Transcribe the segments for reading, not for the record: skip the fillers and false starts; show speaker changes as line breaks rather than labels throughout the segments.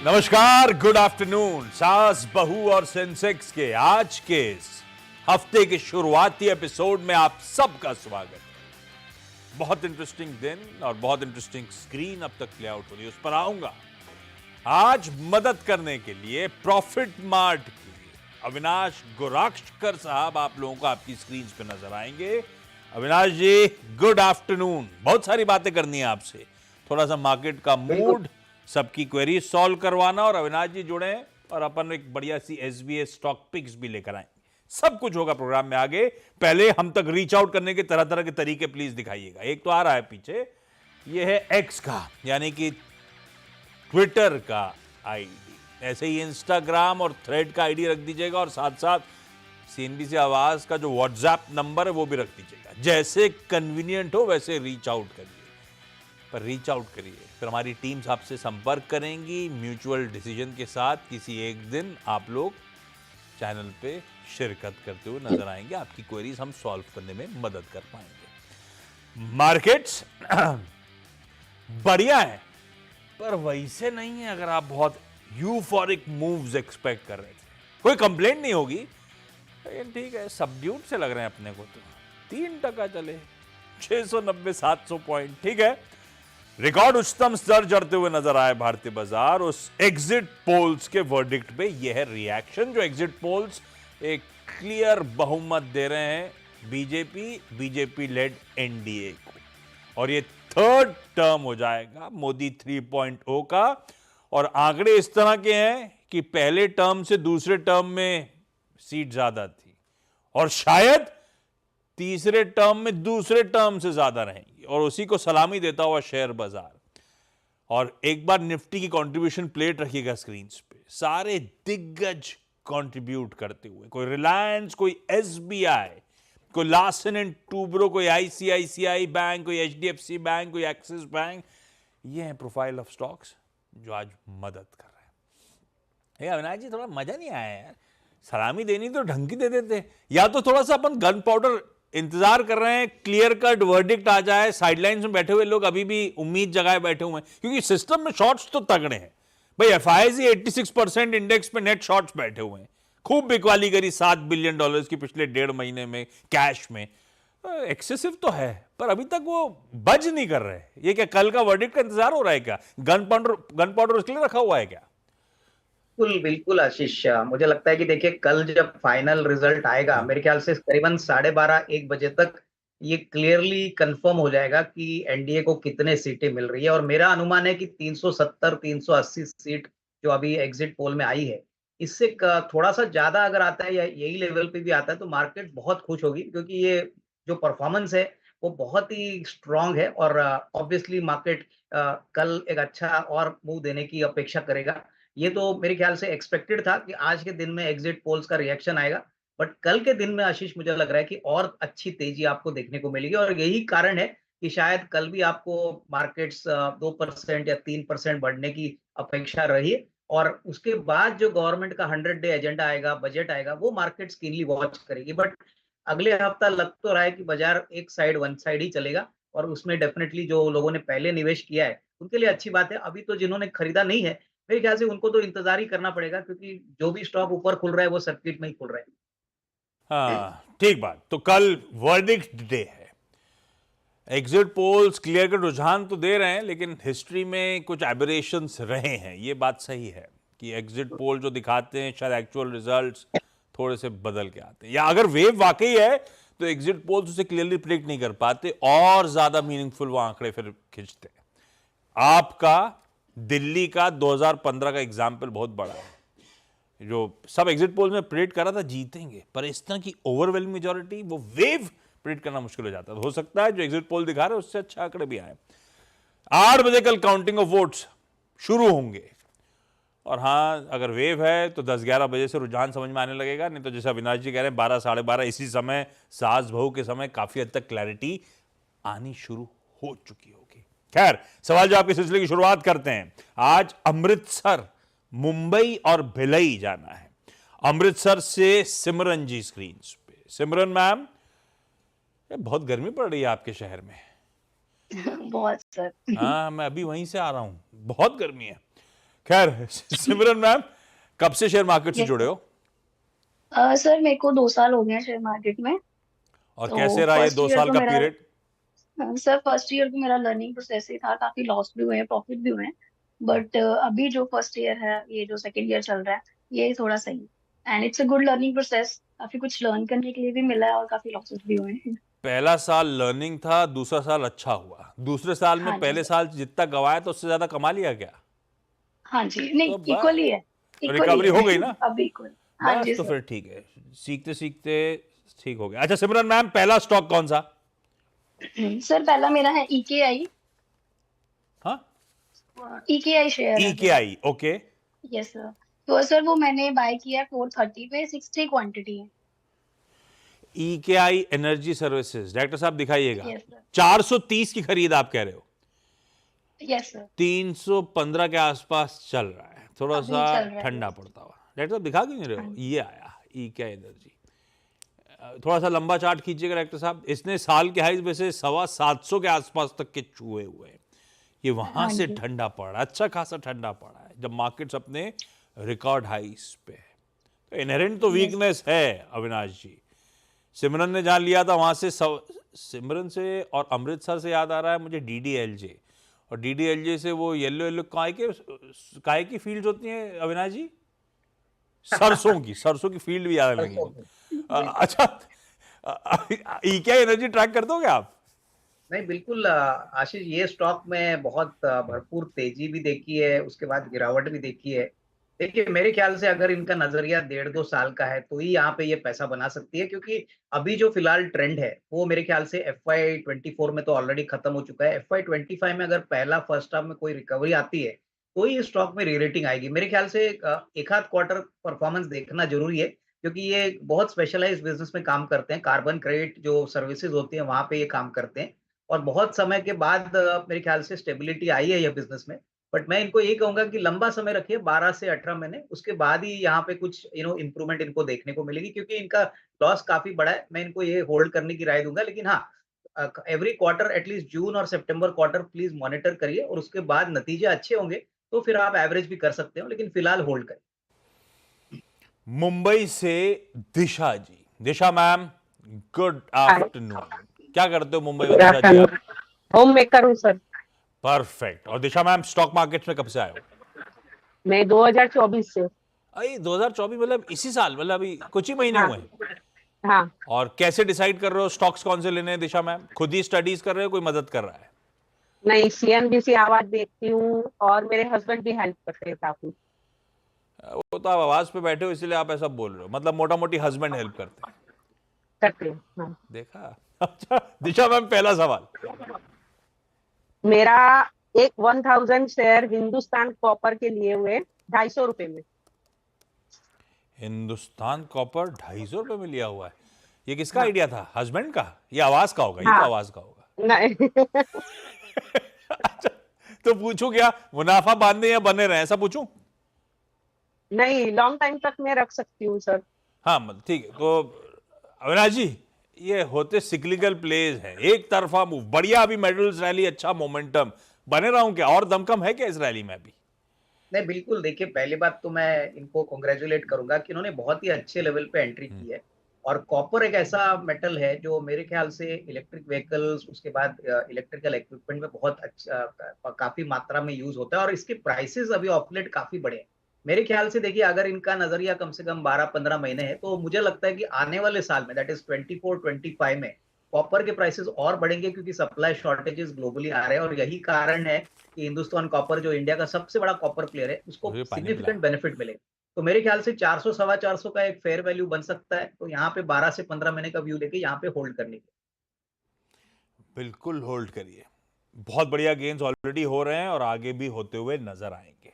नमस्कार, good afternoon. सास बहू और सेंसेक्स के आज के इस हफ्ते के शुरुआती एपिसोड में आप सबका स्वागत है। बहुत इंटरेस्टिंग दिन और बहुत इंटरेस्टिंग स्क्रीन अब तक प्ले आउट हो रही है, उस पर आऊंगा। आज मदद करने के लिए प्रॉफिट मार्ट के अविनाश गोराक्षकर साहब आप लोगों को आपकी स्क्रीन पे नजर आएंगे। अविनाश जी, गुड आफ्टरनून। बहुत सारी बातें करनी है आपसे, थोड़ा सा मार्केट का मूड, सबकी क्वेरी सॉल्व करवाना, और अविनाश जी जुड़े हैं और अपन एक बढ़िया सी एसबीएस स्टॉक पिक्स भी लेकर आएंगे। सब कुछ होगा प्रोग्राम में आगे। पहले हम तक रीच आउट करने के तरह तरह के तरीके प्लीज दिखाइएगा। एक तो आ रहा है पीछे, ये है एक्स का यानी कि ट्विटर का आईडी, ऐसे ही इंस्टाग्राम और थ्रेड का आईडी रख दीजिएगा, और साथ साथ सीएनबीसी आवाज का जो व्हाट्सएप नंबर है वो भी रख दीजिएगा। जैसे कन्वीनियंट हो वैसे रीच आउट करिए, पर रीच आउट करिए, फिर हमारी टीम्स आपसे संपर्क करेंगी म्यूचुअल डिसीजन के साथ। किसी एक दिन आप लोग चैनल पे शिरकत करते हुए नजर आएंगे, आपकी क्वेरीज हम सॉल्व करने में मदद कर पाएंगे। मार्केट्स बढ़िया है, पर वैसे नहीं है अगर आप बहुत यूफोरिक मूव्स एक्सपेक्ट कर रहे थे। कोई कंप्लेंट नहीं होगी, लेकिन ठीक है, सबड्यूड से लग रहे हैं अपने को। तो 3% चले, 690-700 पॉइंट, ठीक है। रिकॉर्ड उच्चतम स्तर जड़ते हुए नजर आए भारतीय बाजार। उस एग्जिट पोल्स के वर्डिक्ट पे यह है रिएक्शन, जो एग्जिट पोल्स एक क्लियर बहुमत दे रहे हैं बीजेपी लेड एनडीए को, और ये थर्ड टर्म हो जाएगा मोदी 3.0 का। और आंकड़े इस तरह के हैं कि पहले टर्म से दूसरे टर्म में सीट ज्यादा थी, और शायद तीसरे टर्म में दूसरे टर्म से ज्यादा रहेंगी, और उसी को सलामी देता हुआ शेयर बाजार। और एक बार निफ्टी की कंट्रीब्यूशन प्लेट रखिएगा स्क्रीन पे, सारे दिग्गज कंट्रीब्यूट करते हुए, कोई रिलायंस, कोई एसबीआई, कोई लार्सन एंड टूब्रो, कोई आईसीआईसीआई बैंक, कोई एचडीएफसी बैंक, कोई एक्सिस बैंक। ये है प्रोफाइल ऑफ स्टॉक्स जो आज मदद कर रहे हैं। अविनाश जी, थोड़ा मजा नहीं आया यार, सलामी देनी तो ढंग की दे देते, या तो थोड़ा सा अपन गन पाउडर इंतजार कर रहे हैं, क्लियर कट वर्डिक्ट आ जाए। साइडलाइंस में बैठे हुए लोग अभी भी उम्मीद जगाए बैठे हुए हैं, क्योंकि सिस्टम में शॉर्ट्स तो तगड़े हैं भाई। एफआईजी 86% इंडेक्स पे नेट शॉर्ट्स बैठे हुए हैं, खूब बिकवाली करी $7 बिलियन की पिछले 1.5 महीने में कैश में। एक्सेसिव तो है, पर अभी तक वो बज नहीं कर रहे। ये क्या कल का वर्डिक्ट का इंतजार हो रहा है क्या? गन पाउडर उसके लिए रखा हुआ है क्या?
बिल्कुल बिल्कुल आशीष, मुझे लगता है कि देखिए, कल जब फाइनल रिजल्ट आएगा, मेरे ख्याल से करीबन 12:30-1 बजे तक ये क्लियरली कंफर्म हो जाएगा कि एनडीए को कितने सीटें मिल रही है। और मेरा अनुमान है कि 370-380 सीट जो अभी एग्जिट पोल में आई है, इससे थोड़ा सा ज्यादा अगर आता है या यही लेवल पे भी आता है तो मार्केट बहुत खुश होगी, क्योंकि ये जो परफॉर्मेंस है वो बहुत ही स्ट्रांग है। और ऑब्वियसली मार्केट कल एक अच्छा और मूव देने की अपेक्षा करेगा। ये तो मेरे ख्याल से एक्सपेक्टेड था कि आज के दिन में एग्जिट पोल्स का रिएक्शन आएगा, बट कल के दिन में आशीष मुझे लग रहा है कि और अच्छी तेजी आपको देखने को मिलेगी। और यही कारण है कि शायद कल भी आपको मार्केट्स 2% या 3% बढ़ने की अपेक्षा रही। और उसके बाद जो गवर्नमेंट का 100 डे एजेंडा आएगा, बजट आएगा, वो मार्केट्स कीनली वॉच करेगी। बट अगले हफ्ता लग तो रहा है कि बाजार एक साइड, वन साइड ही चलेगा, और उसमें डेफिनेटली जो लोगों ने पहले निवेश किया है उनके लिए अच्छी बात है। अभी तो जिन्होंने खरीदा नहीं है, मेरे ख्याल से उनको तो इंतजार ही करना पड़ेगा, क्योंकि जो भी स्टॉक ऊपर खुल रहा है वो सर्किट में ही खुल रहा है।
हाँ, ठीक बात। तो कल वर्डिक्ट डे है। एग्जिट पोल्स क्लियर कट रुझान तो दे रहे हैं, लेकिन हिस्ट्री में कुछ एबरेशंस रहे हैं। ये बात सही है कि एग्जिट पोल जो दिखाते हैं शायद एक्चुअल रिजल्ट्स थोड़े से बदल के आते हैं, या अगर वेव वाकई है तो एग्जिट पोल्स उसे क्लियरली प्रिडिक्ट नहीं कर पाते, और ज्यादा मीनिंगफुल वो आंकड़े फिर खींचते हैं। आपका दिल्ली का 2015 का एग्जाम्पल बहुत बड़ा है, जो सब एग्जिट पोल में प्रेडिक्ट कर रहा था जीतेंगे, पर इस तरह की ओवरवेलमिंग मेजॉरिटी, वो वेव प्रेडिक्ट करना मुश्किल हो जाता है। हो सकता है जो एग्जिट पोल दिखा रहे हैं उससे अच्छे आंकड़े भी आए। 8 बजे कल काउंटिंग ऑफ वोट्स शुरू होंगे, और हाँ, अगर वेव है तो 10-11 बजे से रुझान समझ में आने लगेगा, नहीं तो जैसे अविनाश जी कह रहे हैं 12-12:30 इसी समय, सास बहू के समय, काफी हद तक क्लैरिटी आनी शुरू हो चुकी होगी। खैर, सवाल जवाब के सिलसिले की शुरुआत करते हैं। आज अमृतसर, मुंबई और भिलई जाना है। अमृतसर से सिमरन जी स्क्रीन पे। सिमरन मैम, बहुत गर्मी पड़ रही है आपके शहर में।
बहुत सर।
हाँ, मैं अभी वहीं से आ रहा हूं, बहुत गर्मी है। खैर सिमरन मैम, कब से शेयर मार्केट से
यस
जुड़े
सर।
हो
सर मेरे को 2 साल हो गए हैं शेयर मार्केट में।
और
तो
कैसे रहा ये
फर्स्ट
दो
ईयर
साल
तो
का
मेरा
पीरियड?
सर फर्स्ट ईयर तो मेरा लर्निंग प्रोसेस ही था, काफी लॉस भी हुए हैं, प्रॉफिट भी हुए हैं। बट अभी जो फर्स्ट ईयर है, ये जो सेकंड ईयर चल रहा है, ये थोड़ा सही है। And it's a good learning process, काफी कुछ लर्न करने के लिए भी मिला है और काफी लॉसेस भी हुए हैं।
पहला साल लर्निंग था, दूसरा साल अच्छा हुआ, दूसरे साल में
हाँ जी
पहले
सर।
साल जितना गवाया तो उससे ज्यादा कमा लिया क्या?
हाँ जी, नहीं
तो
इक्वली है, इक्वली
रिकवरी हो गई
है।
ना?
अब इक्वल। हाँ
बस
जी
तो
सर।
फिर ठीक है, सीखते सीखते ठीक हो गया। अच्छा सिमरन मैम, पहला स्टॉक कौन सा?
सर पहला मेरा है EKI।
हाँ,
EKI शेयर है sir.
EKI, okay.
Yes sir. तो सर वो मैंने बाय किया 430 पे, 60 क्वांटिटी है।
EKI एनर्जी सर्विसेज, डायरेक्टर साहब दिखाइएगा।
Yes sir.
430 की खरीद आप कह रहे हो,
यस सर।
315 के आसपास चल रहा है, थोड़ा
अभी
सा
चल रहा है,
ठंडा
यस।
पड़ता हुआ। डायरेक्टर साहब दिखा क्यों नहीं रहे
हाँ
हो?
जी।
ये आया EKI एनर्जी, थोड़ा सा लंबा चार्ट खींचिएगा डायरेक्टर साहब। इसने साल के हाई में से 725 के आसपास तक के छुए हुए हैं। ये वहां
हाँ
से
जी।
ठंडा पड़ा, अच्छा खासा ठंडा पड़ा है जब मार्केट्स अपने रिकॉर्ड हाईस पे है। तो इनहेरेंट तो
यस।
वीकनेस है अविनाश जी। सिमरन ने जान लिया था वहां से सिमरन से और अमृतसर से याद आ रहा है मुझे DDLJ, और DDLJ से वो येलो येलो काय की फील्ड्स होती हैं अविनाश जी, सरसों की फील्ड भी याद लगी मुझे।
बिल्कुल।
अच्छा, क्या एनर्जी ट्रैक करते हो क्या आप?
नहीं बिल्कुल आशीष, ये स्टॉक में बहुत भरपूर तेजी भी देखी है, उसके बाद गिरावट भी देखी है। देखिए मेरे ख्याल से अगर इनका नजरिया 1.5-2 साल का है तो ही यहाँ पे ये पैसा बना सकती है, क्योंकि अभी जो फिलहाल ट्रेंड है वो मेरे ख्याल से FY24 में तो ऑलरेडी खत्म हो चुका है। FY25 में अगर पहला फर्स्ट हाफ में कोई रिकवरी आती है तो ही स्टॉक में रीरेटिंग आएगी। मेरे ख्याल से एक आध क्वार्टर परफॉर्मेंस देखना जरूरी है, क्योंकि ये बहुत स्पेशलाइज बिजनेस में काम करते हैं। कार्बन क्रेडिट जो सर्विसेज होती है वहां पे ये काम करते हैं, और बहुत समय के बाद मेरे ख्याल से स्टेबिलिटी आई है ये बिज़नेस में। बट मैं इनको ये कहूँगा कि लंबा समय रखिए, 12 से 18 महीने, उसके बाद ही यहाँ पे कुछ इम्प्रूवमेंट इनको देखने को मिलेगी, क्योंकि इनका लॉस काफ़ी बड़ा है। मैं इनको ये होल्ड करने की राय दूँगा, लेकिन हाँ, एवरी क्वार्टर एटलीस्ट जून और सितंबर क्वार्टर प्लीज़ मॉनिटर करिए, और उसके बाद नतीजे अच्छे होंगे, तो फिर आप एवरेज भी कर सकते हो, लेकिन फिलहाल होल्ड करिए।
मुंबई से दिशा जी, दिशा मैम, गुड आफ्टरनून। क्या करते हो मुंबई में
गुड
दिशा जी
आफ्टरनून।
आप?
होम मेकर हूँ सर।
परफेक्ट। और दिशा मैम, स्टॉक मार्केट में कब से आए हो?
मैं 2024 से।
अरे 2024 मतलब इसी साल, मतलब अभी कुछ ही महीने
हाँ
हुए हैं।
हाँ।
और कैसे डिसाइड कर रहे हो स्टॉक्स कौन से लेने हैं दिशा मैम? खुद ही स्टडीज कर रहे हो, कोई मदद कर रहा है?
नहीं, CNBC आवाज देखती हूँ और मेरे हस्बैंड भी हेल्प करते हैं काफी।
वो तो आप आवाज पे बैठे हो इसलिए आप ऐसा बोल रहे हो, मतलब मोटा मोटी हस्बैंड हेल्प करते हैं।
करते हैं हाँ।
देखा। अच्छा दिशा मैम, पहला सवाल।
मेरा एक 1000 शेयर हिंदुस्तान कॉपर के लिए हुए 250 रुपए में।
हिंदुस्तान कॉपर 250 रुपए में लिया हुआ है। ये किसका
हाँ
आइडिया था? हस्बैंड का? ये आवाज का होगा, ये तो
हाँ।
आवाज का होगा।
नहीं
अच्छा, तो पूछूं क्या, मुनाफा बांधे या बने रहे, ऐसा पूछूं?
नहीं, लॉन्ग टाइम तक मैं रख सकती हूँ सर।
हाँ ठीक है। तो अविनाश जी, ये होते सिक्लिकल प्लेज है, एक तरफा मूव, बढ़िया अभी मेटल्स रैली, अच्छा मोमेंटम, बने रहा हूं क्या? और दमकम है क्या इस रैली में अभी?
नहीं बिल्कुल, देखिए पहली बात तो मैं इनको कांग्रेचुलेट करूंगा कि इन्होंने बहुत ही अच्छे लेवल पे एंट्री की है। और कॉपर एक ऐसा मेटल है जो मेरे ख्याल से इलेक्ट्रिक व्हीकल्स, उसके बाद इलेक्ट्रिकल इक्विपमेंट में बहुत अच्छा काफी मात्रा में यूज होता है, और इसके प्राइसेस अभी ऑफलेट काफी बढ़े हैं। मेरे ख्याल से देखिए, अगर इनका नजरिया कम से कम 12-15 महीने है, तो मुझे लगता है कि आने वाले साल में, दैट इज 24-25 में, कॉपर के प्राइसेस और बढ़ेंगे, क्योंकि सप्लाई शॉर्टेजेस ग्लोबली आ रहे हैं, और यही कारण है कि हिंदुस्तान कॉपर, जो इंडिया का सबसे बड़ा कॉपर प्लेयर है, उसको
मुझे पानी पिला।
सिग्निफिकेंट बेनिफिट मिलेगा। तो मेरे ख्याल से 400 सवा 400 का एक फेयर वैल्यू बन सकता है। तो यहाँ पे 12 से 15 महीने का व्यू लेके यहाँ पे होल्ड करने की।
बिल्कुल होल्ड करिए, बहुत बढ़िया गेन्स ऑलरेडी हो रहे हैं और आगे भी होते हुए नजर आएंगे।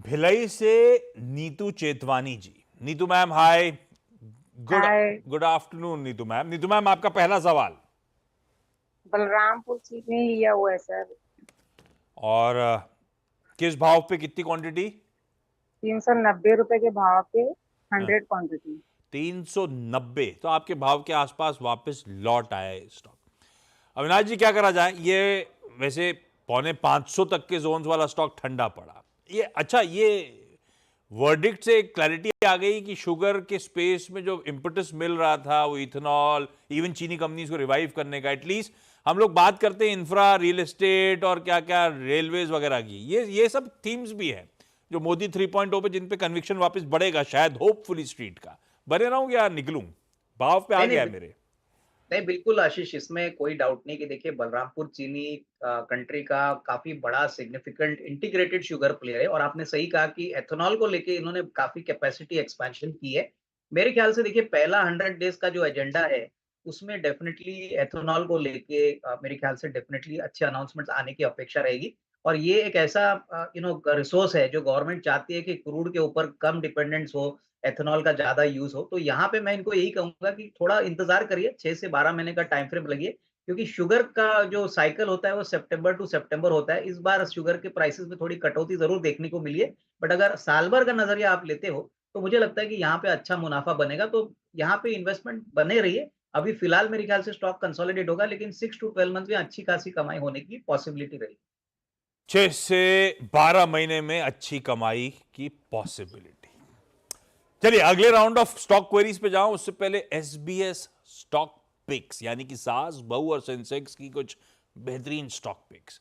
भिलाई से Neetu Chetwani ji, Neetu ma'am hi,
hi.
Good afternoon Neetu ma'am. Neetu ma'am, आपका पहला सवाल।
बलरामपुर सीट में लिया हुआ है सर।
और किस भाव पे, कितनी क्वांटिटी?
390 रुपए के भाव पे 100 क्वांटिटी।
390, तो आपके भाव के आसपास वापस लौट आया है स्टॉक। अविनाश जी, क्या करा जाए? ये वैसे 450 तक के जोन्स वाला स्टॉक ठंडा पड़ा, ये अच्छा, ये वर्डिक्ट से क्लैरिटी आ गई कि शुगर के स्पेस में जो इम्पटस मिल रहा था, वो इथेनॉल, इवन चीनी कंपनीज को रिवाइव करने का, एटलीस्ट हम लोग बात करते हैं इंफ्रा, रियल एस्टेट और क्या क्या रेलवेज वगैरह की, ये सब थीम्स भी हैं जो मोदी 3.0 पे, जिन पे कन्विक्शन वापस बढ़ेगा शायद, होपफुली स्ट्रीट का। बने रहूं या निकलूं? भाव पे आ
नहीं
गया है
नहीं
मेरे।
नहीं, बिल्कुल आशीष, इसमें कोई डाउट नहीं कि देखिए बलरामपुर चीनी कंट्री का काफी बड़ा सिग्निफिकेंट इंटीग्रेटेड शुगर प्लेयर है, और आपने सही कहा कि एथेनॉल को लेके इन्होंने काफी कैपेसिटी एक्सपेंशन की है। मेरे ख्याल से देखिए पहला 100 डेज का जो एजेंडा है उसमें डेफिनेटली एथेनॉल को लेके मेरे ख्याल से डेफिनेटली अच्छे अनाउंसमेंट्स आने की अपेक्षा रहेगी। और ये एक ऐसा रिसोर्स है जो गवर्नमेंट चाहती है कि क्रूड के ऊपर कम डिपेंडेंस हो, एथेनॉल का ज़्यादा यूज़ हो। तो यहाँ पे मैं इनको यही कहूँगा कि थोड़ा इंतज़ार करिए, 6 से 12 महीने का टाइम फ्रेम लगिए, क्योंकि शुगर का जो साइकिल होता है वो सितंबर टू सितंबर होता है। इस बार शुगर के प्राइसेज़ में थोड़ी कटौती ज़रूर देखने को मिली है, बट अगर साल भर का नज़रिया आप लेते हो, तो मुझे लगता है कि यहाँ पे अच्छा मुनाफ़ा बनेगा, तो यहाँ पे इन्वेस्टमेंट बने रहिए। अभी फिलहाल मेरे ख्याल से स्टॉक कंसोलिडेट होगा, लेकिन 6 टू 12 मंथ में अच्छी खासी कमाई होने की पॉसिबिलिटी रहेगी।
6 से 12 महीने में अच्छी कमाई की पॉसिबिलिटी। चलिए अगले राउंड ऑफ स्टॉक क्वेरीज पे जाऊं, उससे पहले एसबीएस स्टॉक पिक्स, यानी कि सास, बहू और सेंसेक्स की कुछ बेहतरीन स्टॉक पिक्स।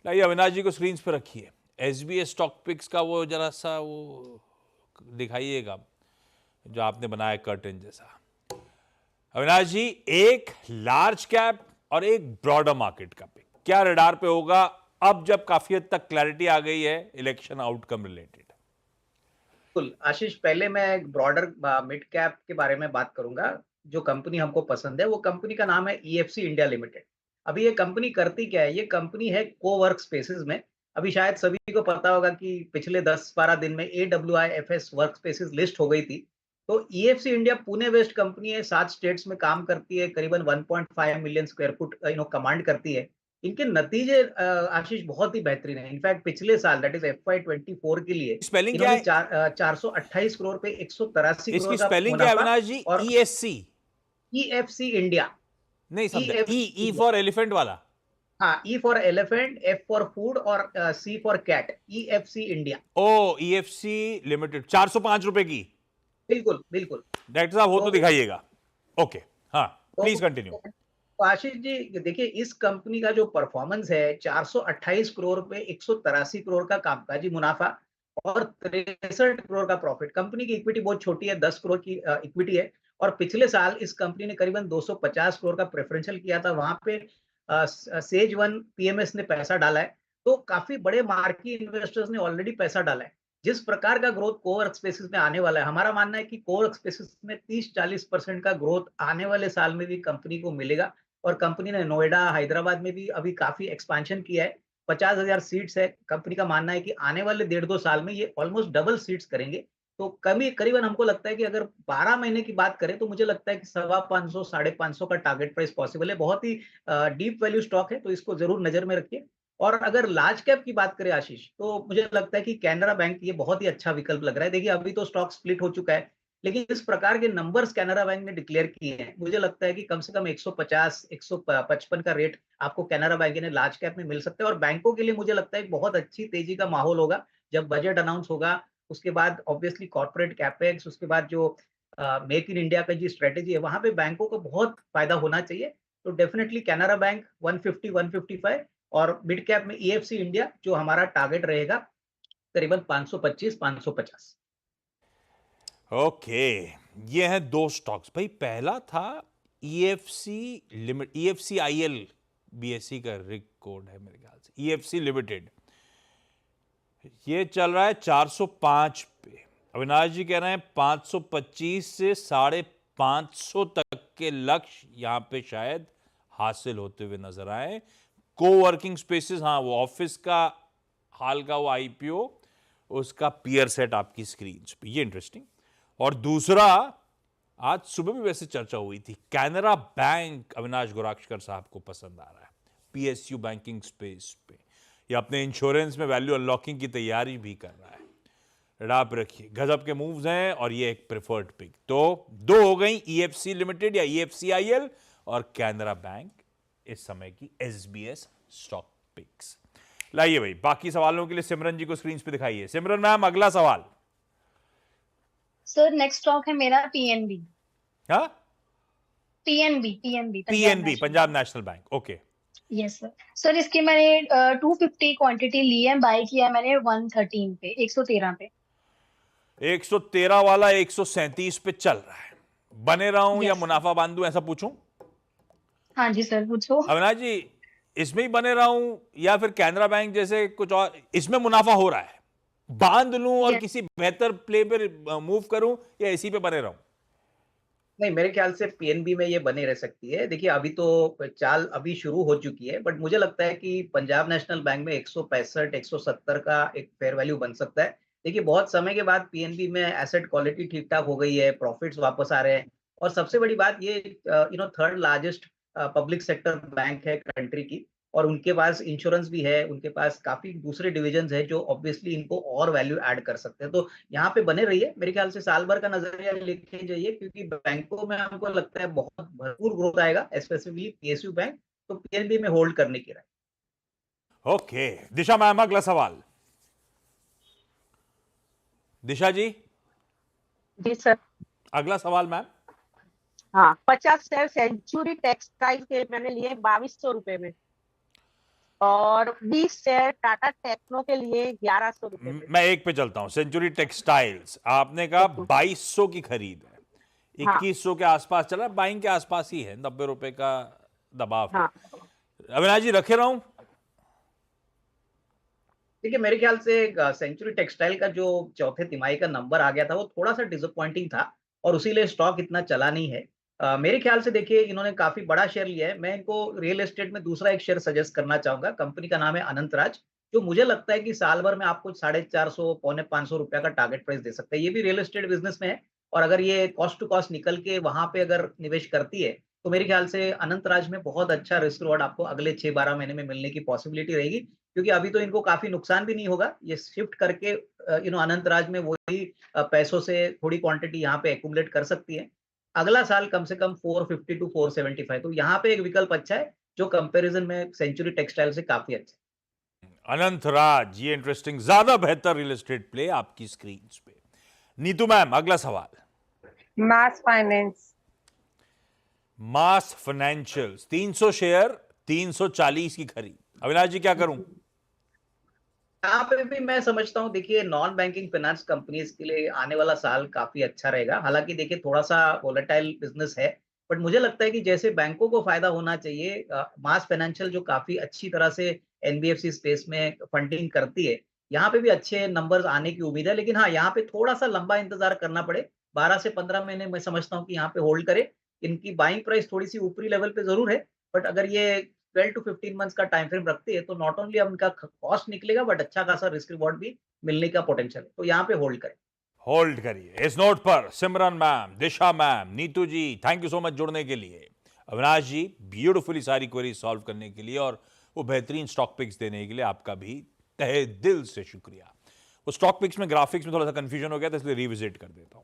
लाइए अविनाश जी को स्क्रीन पे रखिए। एसबीएस स्टॉक पिक्स का वो जरा सा वो दिखाइएगा जो आपने बनाया कर्टन जैसा। अविनाश जी, एक लार्ज कैप और एक ब्रॉडर मार्केट का पिक क्या रडार पे होगा अब जब काफी हद तक क्लैरिटी आ गई है इलेक्शन आउटकम रिलेटेड?
बिल्कुल आशीष, पहले मैं एक ब्रॉडर मिड कैप के बारे में बात करूंगा। जो कंपनी हमको पसंद है वो कंपनी का नाम है ईएफसी इंडिया लिमिटेड। अभी ये कंपनी करती क्या है? ये कंपनी है कोवर्क स्पेसेस में। अभी शायद सभी को पता होगा कि पिछले 10-12 दिन में AWIFS वर्क स्पेसेस लिस्ट हो गई थी। तो EFC India Pune based company है, 7 स्टेट्स में काम करती है, करीबन 1.5 मिलियन स्क्वायर फुट कमांड करती है। इनके नतीजे आशीष बहुत ही बेहतरीन है। इनफैक्ट पिछले साल दैट इज FY24 के लिए
स्पेलिंग क्या
इन्होंने
है?
428 करोड़ पे 183
इसकी
करोड़ का
स्पेलिंग क्या है
मुनाफा।
अविनाश जी?
और
ईएससी?
ईएफसी इंडिया,
नहीं समझा। E
EFC
E
India,
for elephant वाला?
हाँ, E for elephant, F for food और C for cat, EFC India.
ओ, ईएफसी लिमिटेड, 405 रुपए की।
बिल्कुल बिल्कुल।
डॉक्टर साहब हो तो
तो
दिखाइएगा। ओके, हाँ प्लीज कंटिन्यू।
तो आशीष जी देखिए, इस कंपनी का जो परफॉर्मेंस है, 428 करोड़ पे 183 करोड़ का कामकाजी मुनाफा और 63 करोड़ का प्रॉफिट। कंपनी की इक्विटी बहुत छोटी है, 10 करोड़ की इक्विटी है। और पिछले साल इस कंपनी ने करीबन 250 करोड़ का प्रेफरेंशियल किया था, वहां पे सेज वन पीएमएस ने पैसा डाला है। तो काफी बड़े मार्की इन्वेस्टर्स ने ऑलरेडी पैसा डाला है। जिस प्रकार का ग्रोथ कोवर्क स्पेसेस में आने वाला है, हमारा मानना है कि कोवर्क स्पेसेस में 30-40% का ग्रोथ आने वाले साल में भी कंपनी को मिलेगा। और कंपनी ने नोएडा, हैदराबाद में भी अभी काफी एक्सपेंशन किया है। 50,000 सीट्स है। कंपनी का मानना है कि आने वाले 1.5-2 साल में ये ऑलमोस्ट डबल सीट्स करेंगे। तो कमी करीबन हमको लगता है कि अगर 12 महीने की बात करें तो मुझे लगता है कि 525 550 का टारगेट प्राइस पॉसिबल है। बहुत ही डीप वैल्यू स्टॉक है, तो इसको जरूर नजर में रखिए। और अगर लार्ज कैप की बात करें आशीष, तो मुझे लगता है कि कैनरा बैंक ये बहुत ही अच्छा विकल्प लग रहा है। देखिए अभी तो स्टॉक स्प्लिट हो चुका है, लेकिन इस प्रकार के नंबर्स कैनरा बैंक ने डिक्लेयर किए हैं, मुझे लगता है कि कम से कम 150 155 का रेट आपको कैनरा बैंक ने लार्ज कैप में मिल सकता है। और बैंकों के लिए मुझे लगता है बहुत अच्छी तेजी का माहौल होगा जब बजट अनाउंस होगा। उसके बाद ऑब्वियसली कॉर्पोरेट कैपेक्स, उसके बाद जो मेक इन इंडिया का जो स्ट्रेटेजी है, वहां पे बैंकों को बहुत फायदा होना चाहिए। तो डेफिनेटली कैनरा बैंक 150 155, और मिड कैप में ईएफसी इंडिया जो हमारा टारगेट रहेगा करीबन 525 550।
ओके, ये हैं दो स्टॉक्स भाई। पहला था ईएफसी लिमिट, EFCIL बीएससी का रिग कोड है मेरे ख्याल से, ईएफसी लिमिटेड। ये चल रहा है 405 पे। अविनाश जी कह रहे हैं 525 से 550 तक के लक्ष्य यहां पे शायद हासिल होते हुए नजर आए। कोवर्किंग स्पेसेस, हाँ वो ऑफिस का हाल का वो आईपीओ, उसका पीयर सेट आपकी स्क्रीन पे, ये इंटरेस्टिंग। और दूसरा, आज सुबह भी वैसे चर्चा हुई थी, कैनरा बैंक अविनाश गोराक्षकर साहब को पसंद आ रहा है पीएसयू बैंकिंग स्पेस पे। ये अपने इंश्योरेंस में वैल्यू अनलॉकिंग की तैयारी भी कर रहा है। रडार पे रखिए, गजब के मूव्स हैं और ये एक प्रेफर्ड पिक। तो दो हो गई, ईएफसी लिमिटेड या EFCIL और कैनरा बैंक इस समय की एसबीएस स्टॉक पिक्स। लाइए भाई, बाकी सवालों के लिए सिमरन जी को स्क्रीन पे दिखाइए। सिमरन मैम, अगला सवाल।
सर नेक्स्ट स्टॉक है मेरा पीएनबी।
हाँ,
PNB PNB Punjab
PNB,
national
Punjab
bank.
National bank, okay.
Yes sir. Sir इसकी मैंने 250 क्वांटिटी ली है, बाय किया है मैंने 113 पे, 113 पे।
113 वाला 137 पे चल रहा है, बने रहूं या
यस
मुनाफा बांधूं, ऐसा पूछूं?
हाँ जी सर, पूछो।
अविनाश जी, इसमें ही बने रहूं या फिर कैनरा बैंक जैसे कुछ और, इसमें मुनाफा हो रहा है, बांध लूं और
यस
किसी बेहतर प्ले पर मूव करूं, या इसी पे बने रहूं?
नहीं, मेरे ख्याल से पीएनबी में ये बने रह सकती है। देखिए अभी तो चाल अभी शुरू हो चुकी है, बट मुझे लगता है कि पंजाब नेशनल बैंक में 165 170 का एक फेयर वैल्यू बन सकता है। देखिए बहुत समय के बाद पीएनबी में एसेट क्वालिटी ठीक ठाक हो गई है, प्रॉफिट्स वापस आ रहे हैं, और सबसे बड़ी बात ये third largest public sector bank है कंट्री की, और उनके पास इंश्योरेंस भी है, उनके पास काफी दूसरे डिविजन है जो ऑब्वियसली इनको और वैल्यू ऐड कर सकते हैं। तो यहाँ पे बने रहिए, मेरे ख्याल से साल भर का नजरिया लेके जाइए, क्योंकि बैंकों में हमको लगता है बहुत भरपूर ग्रोथ आएगा, स्पेसिफिकली पीएसयू बैंक, तो पीएनबी में होल्ड करने की राय।
ओके, दिशा मैम, अगला सवाल। दिशा जी,
जी सर।
अगला सवाल मैम।
हाँ, 50 शेयर सेंचुरी टेक्सटाइल के मैंने लिए 2200 रुपए में, और 20 शेयर टाटा टेक्नो के लिए 1100 रुपए में।
मैं एक पे चलता हूं, सेंचुरी टेक्सटाइल्स, आपने कहा 2200 की खरीद है,
हाँ
2100 के आसपास चला, बाइंग के आसपास ही है, 90 रुपए का दबाव है।
हाँ।
अविनाश जी, रखे रहूं?
देखिए मेरे ख्याल से सेंचुरी टेक्सटाइल का जो चौथे तिमाही का नंबर आ गया था वो थोड़ा सा डिसअपॉइंटिंग था, और उसी लिए स्टॉक इतना चला नहीं है। मेरे ख्याल से देखिए इन्होंने काफी बड़ा शेयर लिया है। मैं इनको रियल एस्टेट में दूसरा एक शेयर सजेस्ट करना चाहूंगा। कंपनी का नाम है अनंतराज, जो मुझे लगता है कि साल भर में आपको 450 पौने 500 रुपया का टारगेट प्राइस दे सकता है। ये भी रियल एस्टेट बिजनेस में है, और अगर ये कॉस्ट टू कॉस्ट निकल के वहां पे अगर निवेश करती है, तो मेरे ख्याल से अनंतराज में बहुत अच्छा रिस्क रिवॉर्ड आपको अगले 6-12 महीने में मिलने की पॉसिबिलिटी रहेगी, क्योंकि अभी तो इनको काफ़ी नुकसान भी नहीं होगा। ये शिफ्ट करके अनंतराज में वही पैसों से थोड़ी क्वांटिटी यहाँ पे एक्यूमुलेट कर सकती है। अगला साल कम से कम 450 टू 475, तो यहाँ पे एक विकल्प अच्छा है जो कंपैरिजन में सेंचुरी टेक्सटाइल से काफ़ी अच्छा है।
अनंतराज, ये इंटरेस्टिंग, ज्यादा बेहतर रियल एस्टेट प्ले आपकी स्क्रीन पे। नीतू मैम, अगला सवाल।
मास फाइनेंस।
मास फाइनेंशियल्स, 300 शेयर, 340 की खरीद। अविनाश जी, क्या करूं?
यहाँ पे भी मैं समझता हूँ, देखिए नॉन बैंकिंग फाइनेंस कंपनीज के लिए आने वाला साल काफी अच्छा रहेगा। हालांकि देखिए थोड़ा सा वोलेटाइल बिजनेस है, बट मुझे लगता है कि जैसे बैंकों को फायदा होना चाहिए, मास फाइनेंशियल जो काफी अच्छी तरह से एनबीएफसी स्पेस में फंडिंग करती है, यहाँ पे भी अच्छे नंबर्स आने की उम्मीद है। लेकिन हाँ, यहाँ पे थोड़ा सा लंबा इंतजार करना पड़े, 12 से 15 महीने मैं समझता हूँ कि यहाँ पे होल्ड करे। इनकी बाइंग प्राइस थोड़ी सी ऊपरी लेवल पे जरूर है, बट अगर ये 12 टू 15 मंथ्स का टाइम फ्रेम रखती है, तो नॉट ओनली अब उनका कॉस्ट निकलेगा, बट अच्छा खासा रिस्क रिवॉर्ड भी मिलने का पोटेंशियल है। तो यहाँ पे होल्ड करें।
होल्ड करिए इस नोट पर। Simran ma'am, Disha ma'am, Neetu ji, thank you so much जुड़ने के लिए। अविनाश जी, ब्यूटीफुली सारी क्वेरी सॉल्व करने के लिए और वो बेहतरीन स्टॉक पिक्स देने के लिए आपका भी तहे दिल से शुक्रिया। वो स्टॉक पिक्स में ग्राफिक्स में थोड़ा सा कंफ्यूजन हो गया था, इसलिए रिविजिट कर देता हूं।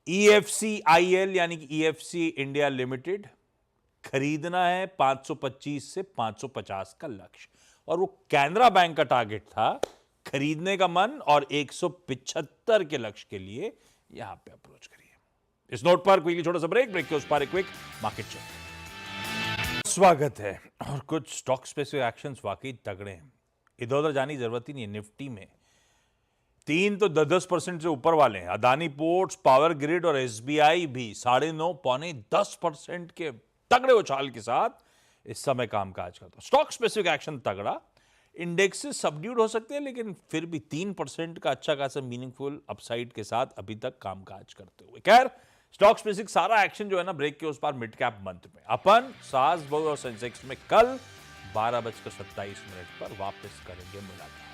EFCIL यानी कि EFC इंडिया लिमिटेड, खरीदना है 525 से 550 का लक्ष्य, और वो कैनरा बैंक का टारगेट था खरीदने का मन, और 175 के लक्ष्य के लिए यहां पे अप्रोच करिए। इस नोट पर क्विकली छोटा सा ब्रेक के उस पर एक क्विक मार्केट चेक। स्वागत है। और कुछ स्टॉक स्पेसिफिक एक्शंस वाकई तगड़े हैं, इधर उधर जाने की जरूरत ही नहीं है। निफ्टी में 3 तो 10% से ऊपर वाले हैं। अदानी पोर्ट्स, पावर ग्रिड और SBI भी 9.5 पौने 10% के तगड़े उछाल के साथ इस समय कामकाज करता है। स्टॉक स्पेसिफिक एक्शन तगड़ा, इंडेक्सेस सबड्यूड हो सकते हैं, लेकिन फिर भी 3% का अच्छा खासा मीनिंगफुल अपसाइड के साथ अभी तक कामकाज करते हुए। खैर, स्टॉक स्पेसिफिक सारा एक्शन जो है ना ब्रेक के उस पार मिड कैप मंथ में अपन सास बहू और सेंसेक्स में कल 12:27 पर वापस करेंगे मुलाकात।